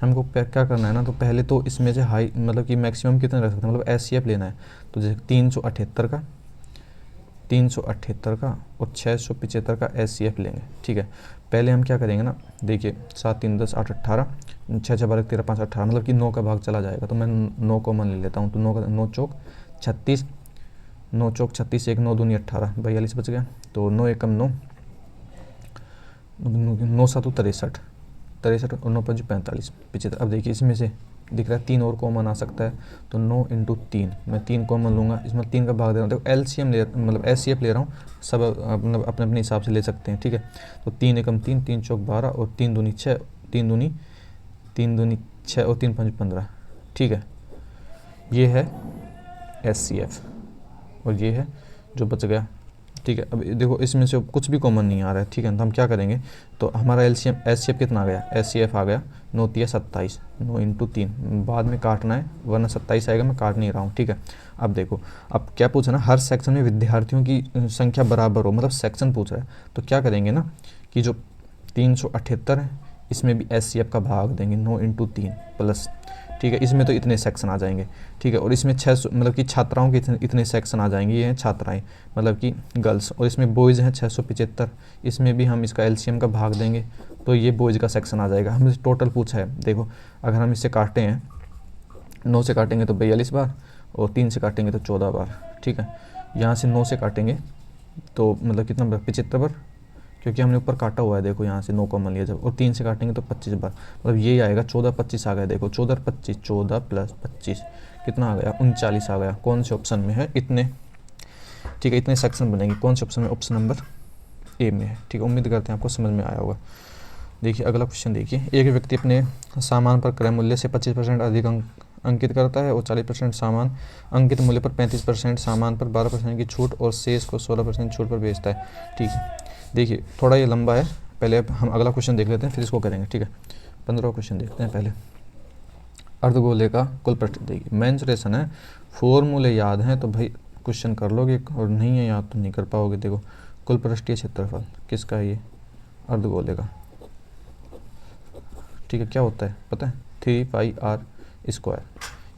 हमको क्या करना है ना, तो पहले तो इसमें से हाई मतलब कि मैक्सिमम कितने रख सकते हैं, मतलब एचसीएफ लेना है। तो जैसे 378 का और 675 का एचसीएफ लेंगे, ठीक है। पहले हम क्या करेंगे ना, देखिए 7 3 10 8 18, 6 6 12 13 5 18, मतलब कि 9 का भाग चला जाएगा, तो मैं 9 कॉमन ले लेता हूँ, तो 9 का 9 चौक 36, 9 चौक 36, 1 9 दूनी 18, 42 बच गया। तो 9 एकम 9, 9 7 63, 63 और 9 5 45 75। अब देखिए इसमें से दिख रहा है 3 और कॉमन आ सकता है, तो 9 इंटू 3, मैं 3 कॉमन लूँगा, इसमें 3 का भाग दे रहा हूँ। देखो एलसीएम ले मतलब एचसीएफ ले रहा हूँ, सब मतलब अपने अपने हिसाब से ले सकते हैं, ठीक है। तो 3 एकम 3, 3 चौक 12 और 3 दूनी 6, 3 दूनी 6 और 3 5 15, ठीक है। ये है SCF, और ये है जो बच गया, ठीक है। अब देखो इसमें से कुछ भी कॉमन नहीं आ रहा है, ठीक है, तो हम क्या करेंगे, तो हमारा LCM SCF कितना आ गया, SCF आ गया 9 तिया 27, 9 इंटू 3, बाद में काटना है वरना 27 आएगा, मैं काट नहीं रहा हूँ, ठीक है। अब देखो, अब क्या पूछा ना, हर सेक्शन में विद्यार्थियों की संख्या बराबर हो, मतलब सेक्शन पूछ रहा है, तो क्या करेंगे ना कि जो 378 है इसमें भी SCF का भाग देंगे 9 इंटू 3 प्लस, ठीक है, इसमें तो इतने सेक्शन आ जाएंगे, ठीक है, और इसमें 600 मतलब कि छात्राओं के इतने सेक्शन आ जाएंगे, ये हैं छात्राएं मतलब कि गर्ल्स, और इसमें बॉयज़ हैं 675, इसमें भी हम इसका LCM का भाग देंगे तो ये बॉयज़ का सेक्शन आ जाएगा। हमसे टोटल पूछा है, देखो अगर हम इससे काटते हैं 9 से काटेंगे तो 42 बार, और 3 से काटेंगे तो 14 बार, ठीक है। यहाँ से 9 से काटेंगे तो मतलब कितना बार, 75 बार, क्योंकि हमने ऊपर काटा हुआ है, देखो यहाँ से 9 कॉमन लिया जब, और 3 से काटेंगे तो 25 बार, मतलब ये आएगा 14 25 आ गया, देखो 14 25, 14 प्लस 25 कितना आ गया, 39 आ गया। कौन से ऑप्शन में है इतने, ठीक है, इतने सेक्शन बनेंगे, कौन से ऑप्शन में, ऑप्शन नंबर ए में है, ठीक है। उम्मीद करते हैं आपको समझ में आया होगा। देखिए अगला क्वेश्चन देखिए, एक व्यक्ति अपने सामान पर क्रय मूल्य से 25% अधिक अंकित करता है और 40% सामान अंकित मूल्य पर 35% सामान पर 12% की छूट और शेष को 16% छूट पर बेचता है, ठीक है। देखिए थोड़ा ये लंबा है, पहले हम अगला क्वेश्चन देख लेते हैं फिर इसको करेंगे, ठीक है। 15वां क्वेश्चन देखते हैं पहले। अर्धगोले का कुल पृष्ठ, देखिए मेंसुरेशन है, फॉर्मूले याद हैं तो भाई क्वेश्चन कर लोगे, और नहीं है याद तो नहीं कर पाओगे। देखो कुल पृष्ठीय क्षेत्रफल किसका है, ये अर्धगोले का, ठीक है, क्या होता है पता है, 3πr²,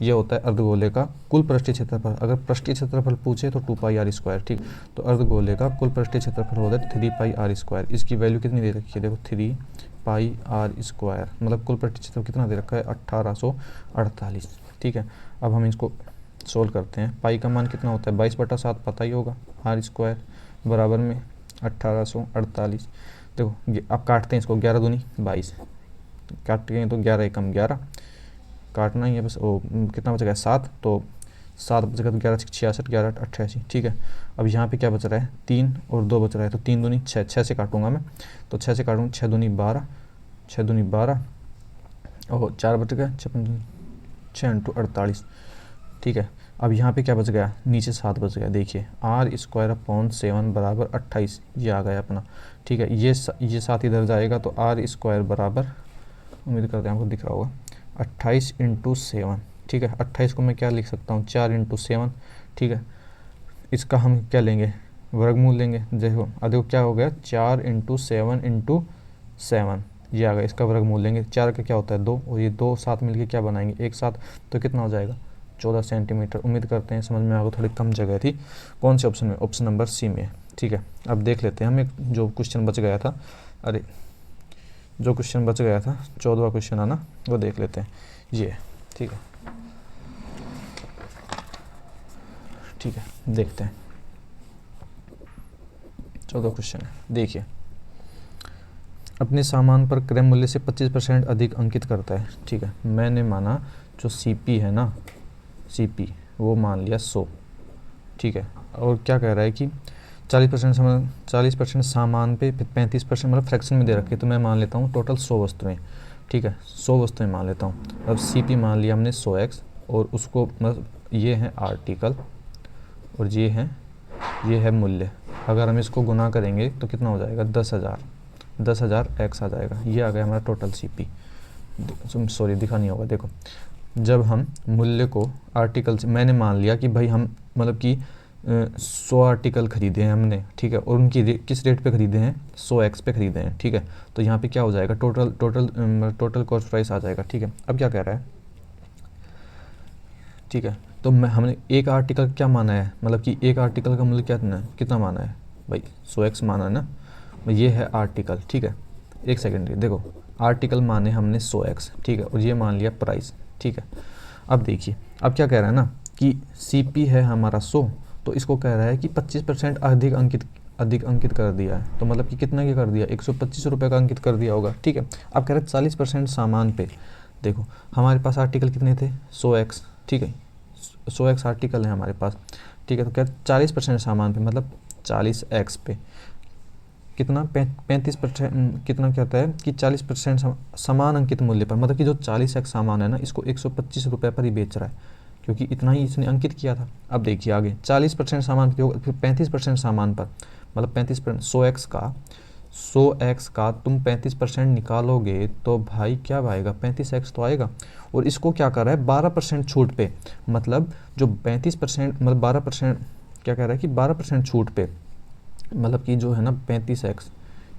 ये होता है अर्धगोले का कुल पृष्ठीय क्षेत्रफल। अगर पृष्ठीय क्षेत्रफल पूछे तो 2πr², ठीक, तो अर्धगोले का कुल पृष्ठीय क्षेत्रफल होता है 3πr²। इसकी वैल्यू कितनी दे रखी है, देखो 3πr², मतलब कुल पृष्ठीय क्षेत्रफल कितना दे रखा है, 1848, ठीक है। अब हम इसको सोल्व करते हैं, पाई का मान कितना होता है 22/7 पता ही होगा, r² बराबर में 1848। देखो अब काटते हैं इसको, 11 दूनी 22, काटेंगे तो 11 एकम 11, काटना ही है बस, ओ कितना बच गया 7, तो 7 बचेगा तो 11 66, 11 88, ठीक है। अब यहाँ पे क्या बच रहा है, 3 और 2 बच रहा है, तो 3 दूनी 6, 6 से काटूंगा मैं, तो 6 से काटूंगा, 6 दूनी 12, 6 दूनी 12 और 4 बच गया, 6 इंटू 48, ठीक है। अब यहाँ पे क्या बच गया, नीचे 7 बच गया, देखिए r² बराबर 28, ये आ गया अपना, ठीक है। ये 7 इधर जाएगा तो r² बराबर, उम्मीद करते हैं आपको दिख रहा होगा, 28 इंटू 7, ठीक है। 28 को मैं क्या लिख सकता हूँ, 4 इंटू 7, ठीक है। इसका हम क्या लेंगे, वर्गमूल लेंगे, देखो क्या हो गया, 4 इंटू 7 इंटू 7, ये आ गया, इसका वर्गमूल लेंगे, 4 का क्या होता है 2, और ये 2 साथ मिलके क्या बनाएंगे, एक साथ, तो कितना हो जाएगा 14 सेंटीमीटर। उम्मीद करते हैं समझ में आएगा, थोड़ी कम जगह थी, कौन से ऑप्शन में, ऑप्शन नंबर सी में, ठीक है। अब देख लेते हैं हम एक जो क्वेश्चन बच गया था, अरे जो क्वेश्चन बच गया था 14वां क्वेश्चन आना, वो देख लेते हैं, ये ठीक है, ठीक है, देखते हैं 14वां क्वेश्चन है। देखिए अपने सामान पर क्रय मूल्य से 25% अधिक अंकित करता है, ठीक है। मैंने माना जो CP है ना, CP वो मान लिया 100, ठीक है, और क्या कह रहा है कि 40% सामान पे 35% मतलब फ्रैक्शन में दे रखे, तो मैं मान लेता हूँ टोटल 100 वस्तुएं, ठीक है, 100 वस्तुएं मान लेता हूँ। अब CP मान लिया हमने 100x, और उसको मतलब ये है आर्टिकल और ये है मूल्य। अगर हम इसको गुना करेंगे तो कितना हो जाएगा, 10,000 x आ जाएगा, ये आ गया हमारा टोटल CP। सॉरी दिखा नहीं होगा, देखो जब हम मूल्य को आर्टिकल से, मैंने मान लिया कि भाई हम मतलब कि 100 आर्टिकल खरीदे हैं हमने, ठीक है, और उनकी किस रेट पे खरीदे हैं, 100x पे खरीदे हैं, ठीक है। तो यहाँ पे क्या हो जाएगा, टोटल कॉस्ट प्राइस आ जाएगा, ठीक है। अब क्या कह रहा है, ठीक है, तो हमने एक आर्टिकल क्या माना है, मतलब कि एक आर्टिकल का मूल्य कितना माना है भाई, 100x माना है ना, ये है आर्टिकल, ठीक है। एक सेकेंड, देखो आर्टिकल माने हमने 100x, ठीक है, और ये मान लिया प्राइस, ठीक है। अब देखिए अब क्या कह रहा है ना कि CP है हमारा 100, तो इसको कह रहा है कि 25% अधिक अंकित कर दिया है, तो मतलब कि कितना की कर दिया, 125 रुपये का अंकित कर दिया होगा, ठीक है। अब कह रहे हैं 40% सामान पे, देखो हमारे पास आर्टिकल कितने थे 100x, ठीक है, 100x आर्टिकल है हमारे पास, ठीक है। तो क्या 40% सामान पे मतलब 40x पे कितना 35%, कितना कहता है कि 40% समान अंकित मूल्य पर, मतलब कि जो 40x सामान है ना, इसको 125 रुपये पर ही बेच रहा है, क्योंकि इतना ही इसने अंकित किया था। अब देखिए आगे 40% सामान पे होगा, फिर 35% सामान पर, मतलब 35%, 100x का तुम 35% निकालोगे तो भाई क्या आएगा, 35x तो आएगा। और इसको क्या कर रहा है, 12% छूट पे, मतलब जो 35%, मतलब 12%, क्या कह रहा है कि 12% छूट पे, मतलब कि जो है ना 35x,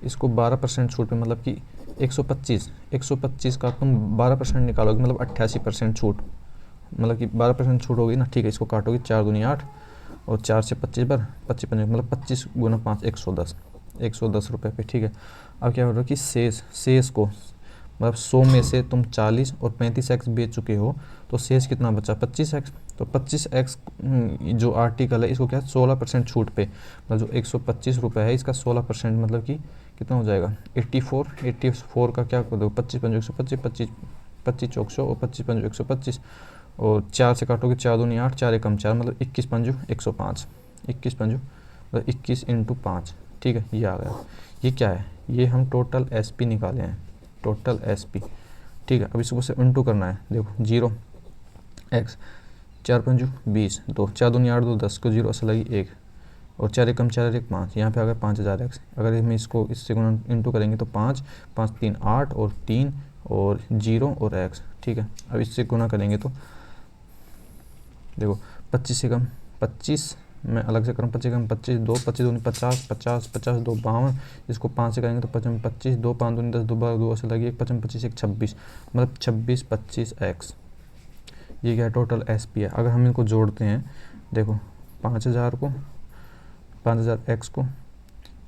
इसको 12% छूट पे, मतलब कि 125 का तुम 12% निकालोगे, मतलब 88% छूट, मतलब कि 12% छूट होगी ना, ठीक है। इसको काटोगे, 4 दूनी 8 और 4 से 25 बार 25 मतलब 25 गुना 5 110 रुपये पे, ठीक है। अब क्या हो रहा है कि शेष को, मतलब 100 में से तुम 40 और 35x बेच चुके हो, तो शेष कितना बचा, 25x। तो 25x जो आर्टिकल है इसको क्या है, 16% छूट पे, मतलब जो 125 रुपये है इसका 16%, मतलब कि कितना हो जाएगा, 84 का क्या कर दो, 25 पंजो 125, 25 चौक 100 और 25 पंजो 125, और 4 से काटोगे, 4 दूनी 8, 4 एकम 4, मतलब 21 पंजो 105, 21 पंजो मतलब 21 × 5, ठीक है। ये आ गया। ये क्या है, ये हम टोटल SP निकाले हैं, टोटल SP, ठीक है। अब इसको से इंटू करना है, देखो 0x, 4 पंजो 20, 2 4 दूनी 8, 2 10 को 0 असल लगी 1, और 4 एकम 4 1 5, यहाँ पे आ गया 5000x। अगर हम इसको इससे इंटू करेंगे तो 5 5 3 8 और 3 और 0 और x, ठीक है। अब इससे गुना करेंगे तो देखो 25 एकम 25, मैं अलग से करूँ, 25 एकम 25, 2 25 दूनी 50, 50 50 2 52, इसको 5 से करेंगे तो 55 25, 2 5 दूनी 10, 2 12 2 से लगी 1 55 25 1 26, मतलब 26 25x। ये क्या है, टोटल SP है। अगर हम इनको जोड़ते हैं, देखो 5000 को, 5000x को,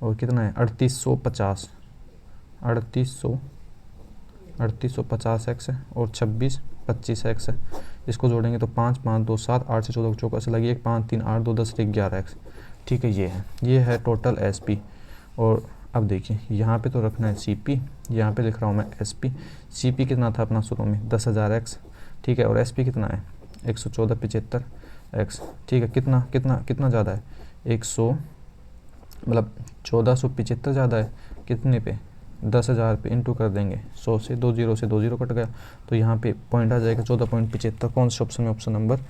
और कितना है 3850x है, और 26 25x है। इसको जोड़ेंगे तो 5 5 2 7, 8 से 14 चौका से लगी 1, 5 3 8 2 10 11x, ठीक है। ये है टोटल SP। और अब देखिए यहाँ पे तो रखना है CP, यहाँ पे लिख रहा हूँ मैं SP। CP कितना था अपना शुरू में, 10,000x, ठीक है। और SP कितना है, 11475x, ठीक है। कितना कितना कितना ज़्यादा है, 100, मतलब 1475 ज़्यादा है, कितने पे, 10,000 पे इंटू कर देंगे 100 से, 2 0 से 2 0 कट गया, तो यहाँ पे पॉइंट आ जाएगा 14.75। कौन से ऑप्शन में, ऑप्शन नंबर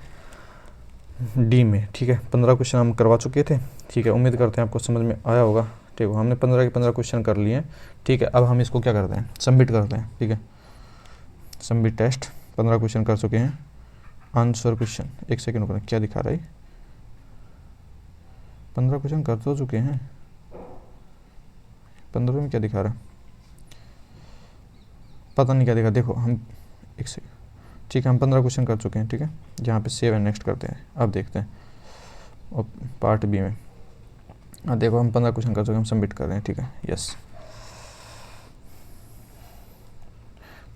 D में, ठीक है। 15 क्वेश्चन हम करवा चुके थे, ठीक है। उम्मीद करते हैं आपको समझ में आया होगा, ठीक है। हमने 15 के 15 क्वेश्चन कर लिए हैं, ठीक है। अब हम इसको क्या करते हैं, सबमिट करते हैं, ठीक है। सबमिट टेस्ट, 15 क्वेश्चन कर चुके हैं, आंसर क्वेश्चन, एक सेकेंड रुकना, क्या दिखा रहा है, 15 क्वेश्चन कर तो चुके हैं, 15 में क्या दिखा रहा है, पता नहीं क्या दिखा, देखो हम एक सेकेंड, ठीक है। हम 15 क्वेश्चन कर चुके हैं, ठीक है। यहाँ पे सेव एंड नेक्स्ट करते हैं। अब देखते हैं और पार्ट B में, देखो हम 15 क्वेश्चन कर चुके हैं, हम सबमिट कर रहे हैं, ठीक है। यस,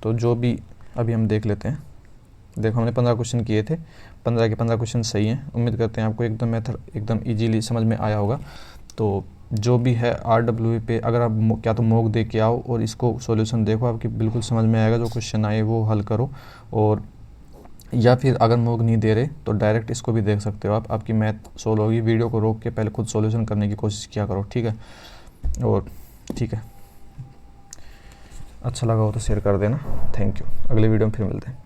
तो जो भी अभी हम देख लेते हैं, देखो हमने 15 क्वेश्चन किए थे, 15 के 15 क्वेश्चन सही हैं। उम्मीद करते हैं आपको एकदम मेथड एकदम इजीली समझ में आया होगा। तो जो भी है RWE पे अगर आप क्या तो मॉक दे के आओ और इसको सॉल्यूशन देखो, आपकी बिल्कुल समझ में आएगा। जो क्वेश्चन आए वो हल करो, और या फिर अगर मॉक नहीं दे रहे तो डायरेक्ट इसको भी देख सकते हो आप, आपकी मैथ सोल्व होगी। वीडियो को रोक के पहले खुद सॉल्यूशन करने की कोशिश किया करो, ठीक है। और ठीक है, अच्छा लगा हो तो शेयर कर देना। थैंक यू, अगले वीडियो में फिर मिलते हैं।